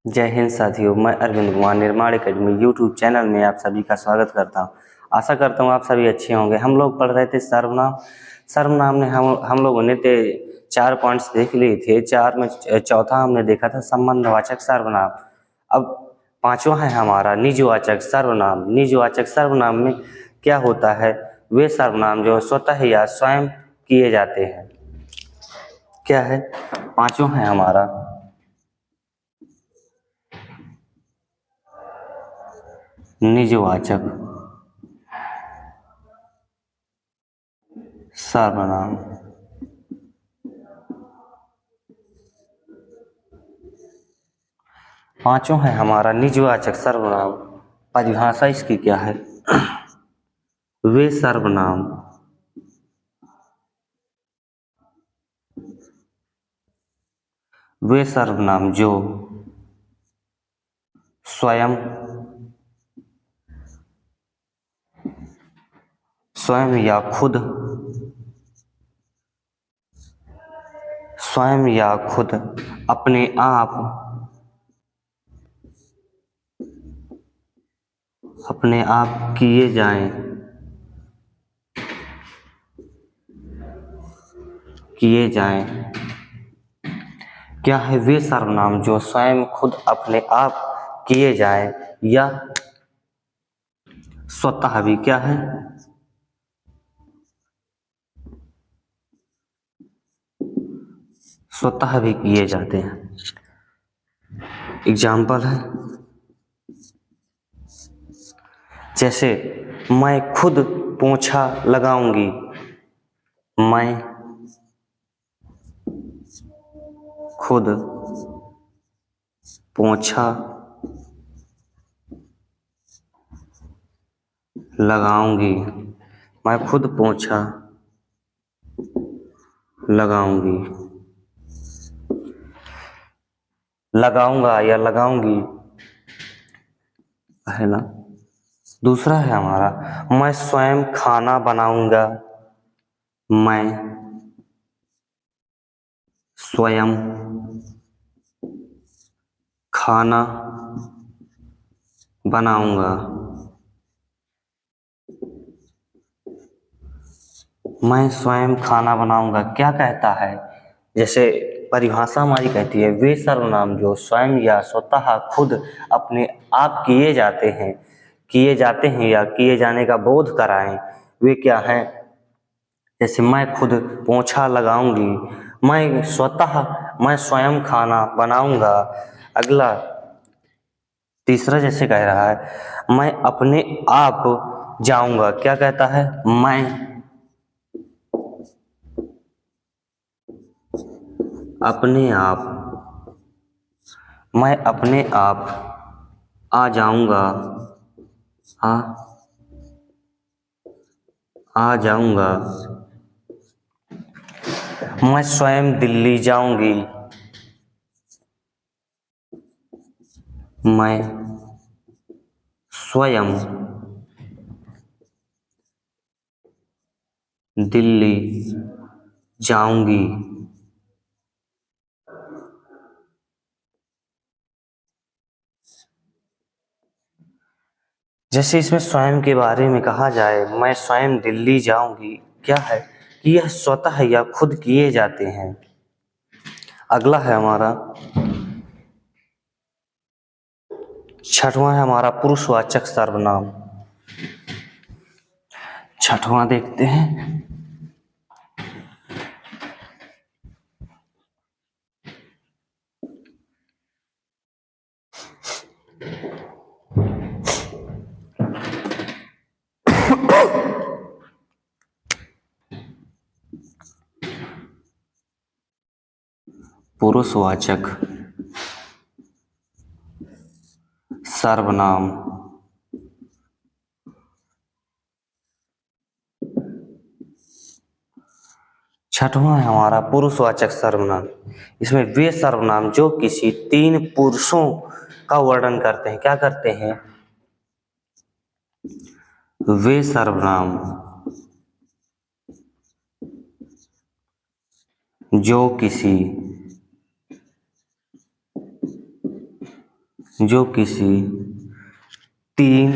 जय हिंद साथियों, मैं अरविंद कुमार निर्माण एकेडमी यूट्यूब चैनल में आप सभी का स्वागत करता हूं। आशा करता हूं आप सभी अच्छे होंगे। हम लोग पढ़ रहे थे सर्वनाम। सर्वनाम में हम लोगों ने 4 पॉइंट्स देख लिए थे। 4 में चौथा हमने देखा था संबंधवाचक सर्वनाम। अब पांचवा है हमारा निजवाचक सर्वनाम। निजवाचक सर्वनाम में क्या होता है? वे सर्वनाम जो स्वतः या स्वयं किए जाते हैं। क्या है? पांचवा है हमारा निजवाचक सर्वनाम। पांचों है हमारा निजवाचक सर्वनाम। परिभाषा इसकी क्या है? वे सर्वनाम जो स्वयं या खुद अपने आप किए जाएं। क्या है? वे सर्वनाम जो स्वयं खुद अपने आप किए जाएं या स्वतः भी क्या है? स्वतः भी किए जाते हैं। एग्जाम्पल है जैसे मैं खुद पोंछा लगाऊंगी। मैं खुद पोंछा लगाऊंगी। मैं खुद पोंछा लगाऊंगी। लगाऊंगा या लगाऊंगी पहला। दूसरा है हमारा मैं स्वयं खाना बनाऊंगा। मैं स्वयं खाना बनाऊंगा। मैं स्वयं खाना बनाऊंगा क्या कहता है? जैसे परिभाषा हमारी कहती है वे सर्वनाम जो स्वयं या स्वतः खुद अपने आप किए जाते हैं या किए जाने का बोध कराएं, वे क्या हैं? जैसे मैं खुद पोंछा लगाऊंगी। मैं स्वयं खाना बनाऊंगा। अगला तीसरा जैसे कह रहा है मैं अपने आप जाऊंगा। क्या कहता है? मैं अपने आप आ जाऊंगा। आ जाऊंगा। मैं स्वयं दिल्ली जाऊंगी। मैं स्वयं दिल्ली जाऊंगी। जैसे इसमें स्वयं के बारे में कहा जाए मैं स्वयं दिल्ली जाऊंगी, क्या है कि यह स्वतः या खुद किए जाते हैं। अगला है हमारा छठवां है हमारा पुरुषवाचक सर्वनाम। छठवां देखते हैं पुरुषवाचक सर्वनाम। छठवां है हमारा पुरुषवाचक सर्वनाम। इसमें वे सर्वनाम जो किसी 3 पुरुषों का वर्णन करते हैं। क्या करते हैं? वे सर्वनाम जो किसी जो किसी तीन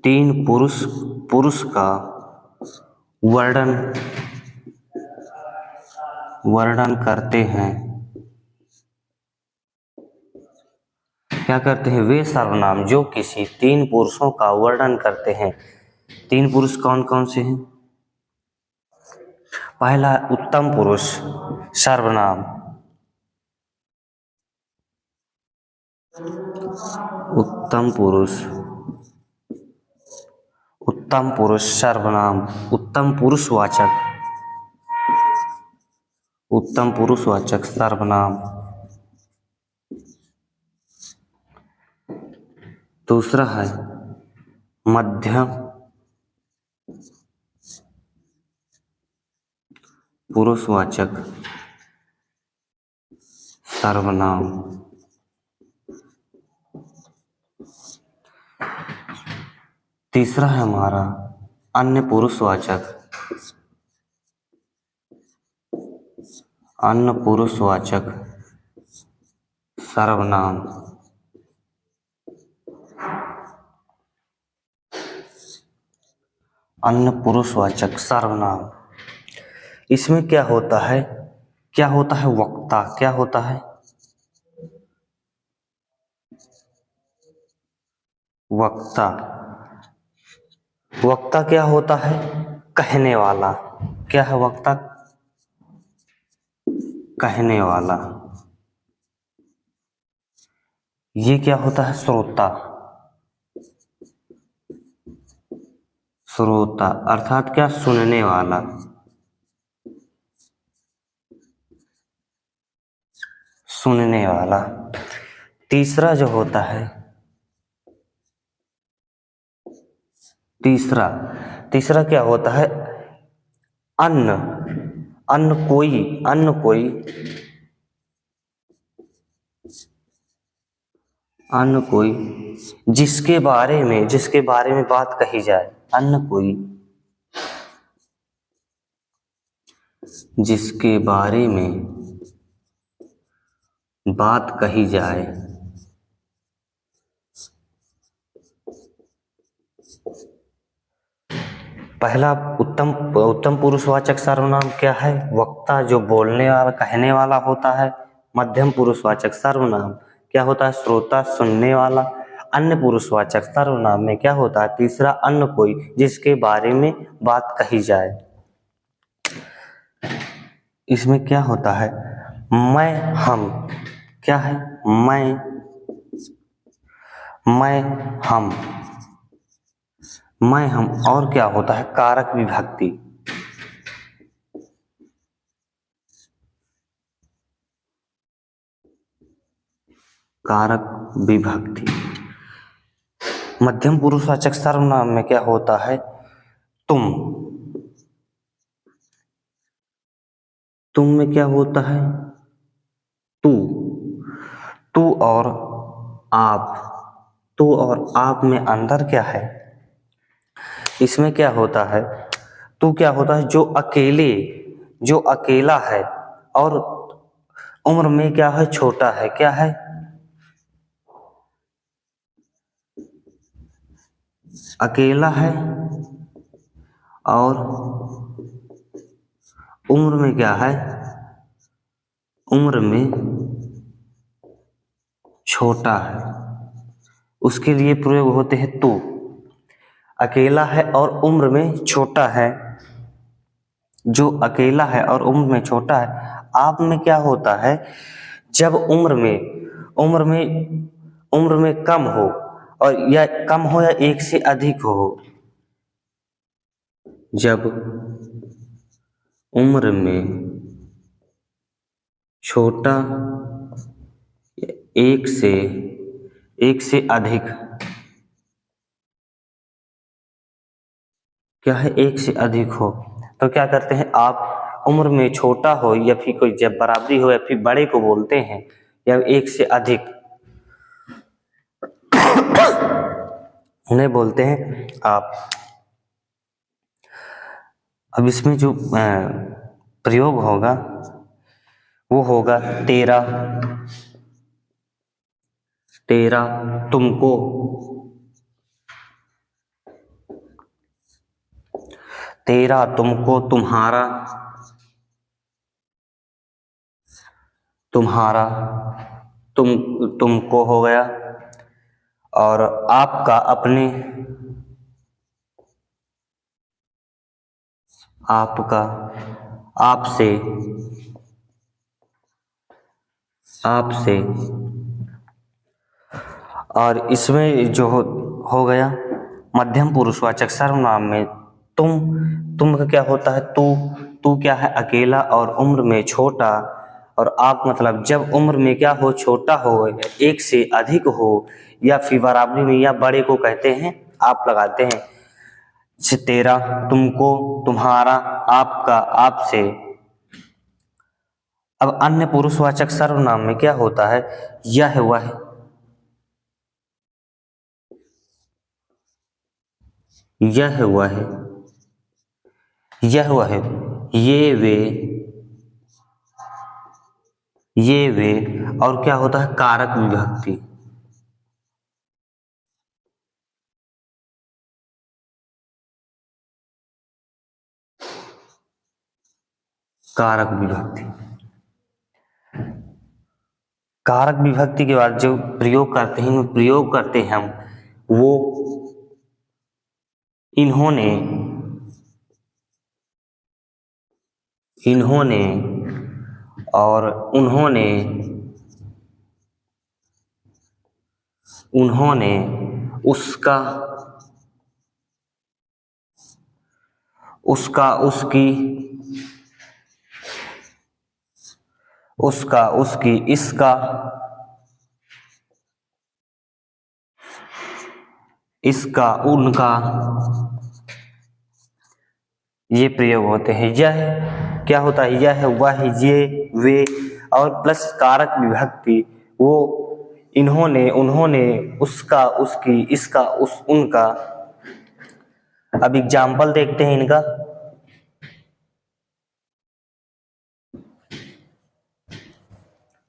तीन पुरुष का वर्णन करते हैं। क्या करते हैं? वे सर्वनाम जो किसी तीन पुरुषों का वर्णन करते हैं। तीन पुरुष कौन कौन से हैं? पहला उत्तम पुरुष सर्वनाम, उत्तम पुरुष सर्वनाम, उत्तम पुरुषवाचक सर्वनाम। दूसरा है मध्यम पुरुषवाचक सर्वनाम। तीसरा है हमारा अन्य पुरुषवाचक सर्वनाम। अन्य पुरुषवाचक सर्वनाम। इसमें क्या होता है वक्ता। क्या होता है? वक्ता क्या होता है? कहने वाला। क्या है वक्ता? कहने वाला। ये क्या होता है? श्रोता अर्थात क्या? सुनने वाला। तीसरा जो होता है, तीसरा क्या होता है? अन्य कोई जिसके बारे में बात कही जाए। अन्य कोई जिसके बारे में बात कही जाए। पहला उत्तम पुरुषवाचक सर्वनाम क्या है? वक्ता जो बोलने वाला कहने वाला होता है। मध्यम पुरुषवाचक सर्वनाम क्या होता है? श्रोता सुनने वाला। अन्य पुरुषवाचक सर्वनाम में क्या होता है? तीसरा अन्य कोई जिसके बारे में बात कही जाए। इसमें क्या होता है? मैं हम। क्या है? मैं हम और क्या होता है? कारक विभक्ति। मध्यम पुरुषवाचक सर्वनाम में क्या होता है? तुम में क्या होता है? तू और आप में अंदर क्या है? इसमें क्या होता है? तू क्या होता है? जो अकेला है और उम्र में क्या है? छोटा है। क्या है? अकेला है और उम्र में क्या है? उम्र में छोटा है। उसके लिए प्रयोग होते हैं तू। अकेला है और उम्र में छोटा है। जो अकेला है और उम्र में छोटा है। आप में क्या होता है? जब उम्र में कम हो और या कम हो या एक से अधिक हो। जब उम्र में छोटा एक से अधिक। क्या है? एक से अधिक हो तो क्या करते हैं? आप उम्र में छोटा हो या फिर कोई जब बराबरी हो या फिर बड़े को बोलते हैं या एक से अधिक उन्हें बोलते हैं आप। अब इसमें जो प्रयोग होगा वो होगा तेरा, तेरा, तुमको, तेरा, तुमको, तुम्हारा, तुम्हारा, तुमको हो गया। और आपका, अपने, आपका, आपसे, आपसे। और इसमें जो हो गया मध्यम पुरुषवाचक सर्वनाम में तुम का क्या होता है? तू क्या है? अकेला और उम्र में छोटा। और आप मतलब जब उम्र में क्या हो? छोटा हो, एक से अधिक हो, या फिर बराबरी में या बड़े को कहते हैं आप लगाते हैं। जैसे तेरा, तुमको, तुम्हारा, आपका, आपसे। अब अन्य पुरुषवाचक सर्वनाम में क्या होता है? यह, वह, यह वह, यह वह, ये वे, ये वे। और क्या होता है? कारक विभक्ति, कारक विभक्ति। कारक विभक्ति के बाद जो प्रयोग करते हैं, प्रयोग करते हैं हम, वो इन्होंने, इन्होंने और उन्होंने, उन्होंने, उसका, उसका, उसकी, उसका, उसकी, इसका, इसका, उनका, ये प्रयोग होते हैं। यह क्या होता है? यह, वह, ये, वे और प्लस कारक विभक्ति, वो इन्होंने, उन्होंने, उसका, उसकी, इसका, उनका। अब एग्जाम्पल देखते हैं इनका।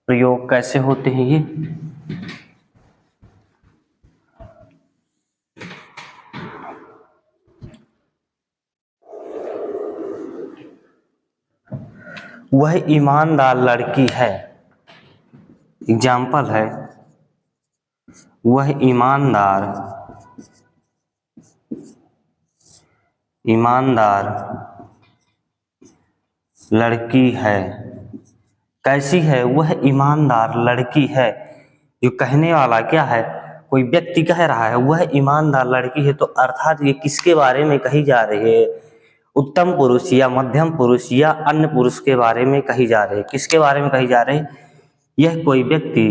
प्रयोग कैसे होते हैं ये। वह ईमानदार लड़की है। एग्जाम्पल है, वह ईमानदार, ईमानदार लड़की है। कैसी है? वह ईमानदार लड़की है। जो कहने वाला क्या है? कोई व्यक्ति कह रहा है वह ईमानदार लड़की है, तो अर्थात ये किसके बारे में कही जा रही है? उत्तम पुरुष या मध्यम पुरुष या अन्य पुरुष के बारे में कही जा रही है। किसके बारे में कही जा रही है? यह कोई व्यक्ति,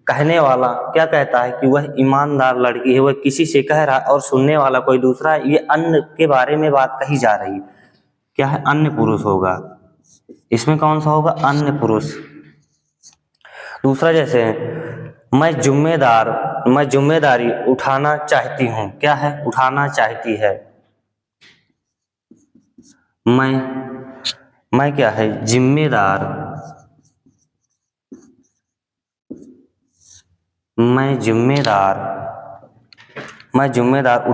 कहने वाला क्या कहता है कि वह ईमानदार लड़की है, वह किसी से कह रहा है, और सुनने वाला कोई दूसरा है। ये अन्य के बारे में बात कही जा रही है। क्या है? अन्य पुरुष होगा। इसमें कौन सा होगा? अन्य पुरुष। दूसरा जैसे मैं जिम्मेदारी उठाना चाहती हूँ। क्या है? उठाना चाहती है। मैं क्या है? जिम्मेदार, मैं जिम्मेदार, मैं जिम्मेदार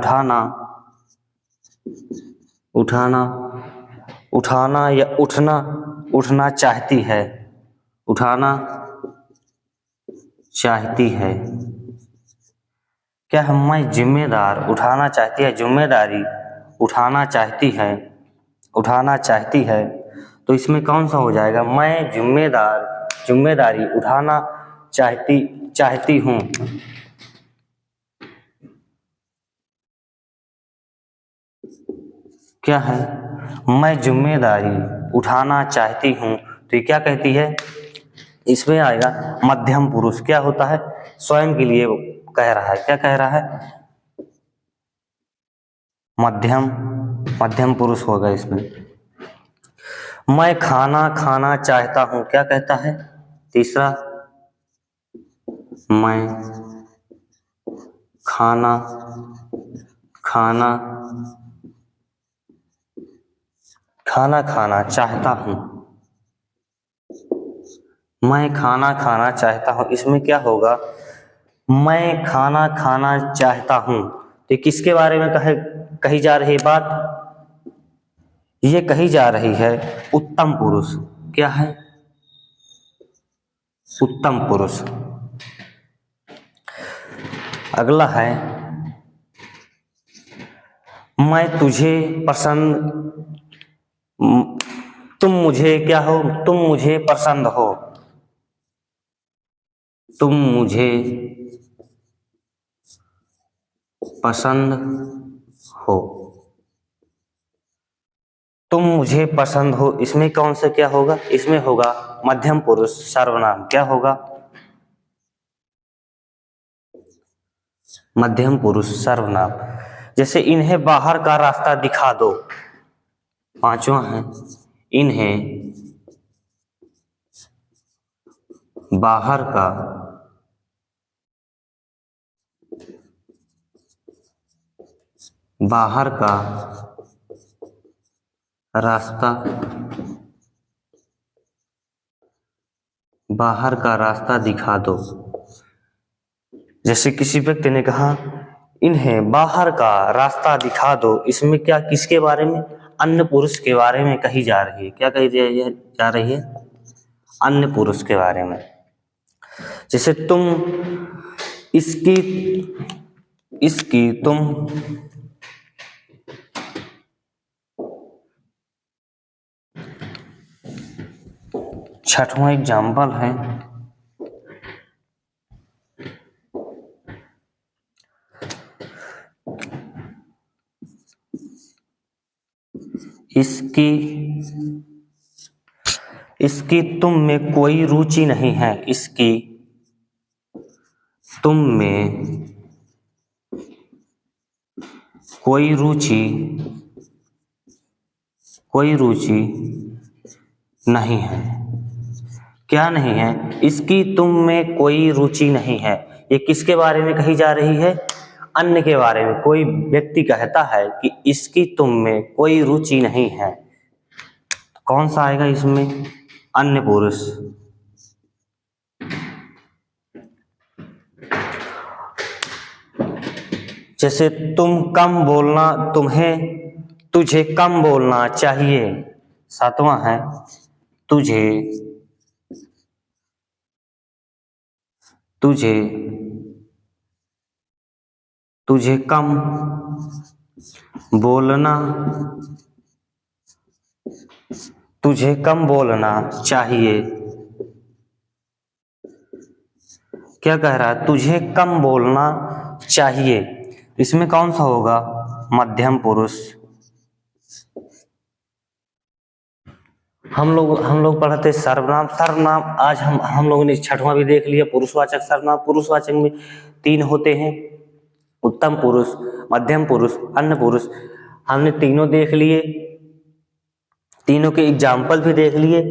उठाना या उठना चाहती है। उठाना चाहती है। क्या है? मैं जिम्मेदार उठाना चाहती है, जिम्मेदारी उठाना चाहती है, उठाना चाहती है। तो इसमें कौन सा हो जाएगा? मैं जिम्मेदारी उठाना चाहती हूँ। क्या है? मैं जिम्मेदारी उठाना चाहती हूँ। तो ये क्या कहती है? इसमें आएगा मध्यम पुरुष। क्या होता है? स्वयं के लिए कह रहा है। क्या कह रहा है? मध्यम पुरुष होगा इसमें। मैं खाना चाहता हूँ। क्या कहता है? तीसरा, मैं खाना खाना चाहता हूँ। मैं खाना चाहता हूँ। इसमें क्या होगा? मैं खाना खाना चाहता हूँ। तो किसके बारे में कही जा रही बात? ये कही जा रही है उत्तम पुरुष। क्या है? उत्तम पुरुष। अगला है मैं तुझे पसंद, तुम मुझे क्या हो? तुम मुझे पसंद हो। तुम मुझे पसंद हो। तुम मुझे पसंद हो, इसमें कौन सा क्या होगा? इसमें होगा मध्यम पुरुष सर्वनाम। क्या होगा? मध्यम पुरुष सर्वनाम। जैसे इन्हें बाहर का रास्ता दिखा दो। पांचवा है इन्हें बाहर का रास्ता दिखा दो। जैसे किसी व्यक्ति ने कहा इन्हें बाहर का रास्ता दिखा दो, इसमें क्या किसके बारे में? अन्य पुरुष के बारे में कही जा रही है। क्या कही जा रही है? अन्य पुरुष के बारे में। जैसे तुम इसकी तुम छठवां एग्जाम्पल है इसकी तुम में कोई रुचि नहीं है। इसकी तुम में कोई रुचि नहीं है। क्या नहीं है? इसकी तुम में कोई रुचि नहीं है। ये किसके बारे में कही जा रही है? अन्य के बारे में। कोई व्यक्ति कहता है कि इसकी तुम में कोई रुचि नहीं है, कौन सा आएगा इसमें? अन्य पुरुष। जैसे तुम कम बोलना, तुझे कम बोलना चाहिए। सातवां है तुझे कम बोलना चाहिए। क्या कह रहा है? तुझे कम बोलना चाहिए। इसमें कौन सा होगा? मध्यम पुरुष। हम लोग पढ़ते सर्वनाम। आज हम लोगों ने छठवां भी देख लिया, पुरुषवाचक सर्वनाम। पुरुषवाचक में 3 होते हैं, उत्तम पुरुष, मध्यम पुरुष, अन्य पुरुष। हमने तीनों देख लिए, तीनों के एग्जाम्पल भी देख लिए।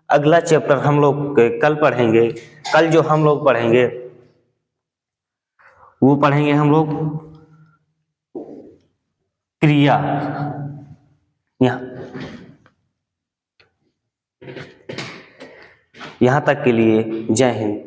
अगला चैप्टर हम लोग कल पढ़ेंगे। कल जो हम लोग पढ़ेंगे वो पढ़ेंगे हम लोग क्रिया। यहाँ तक के लिए जय हिंद।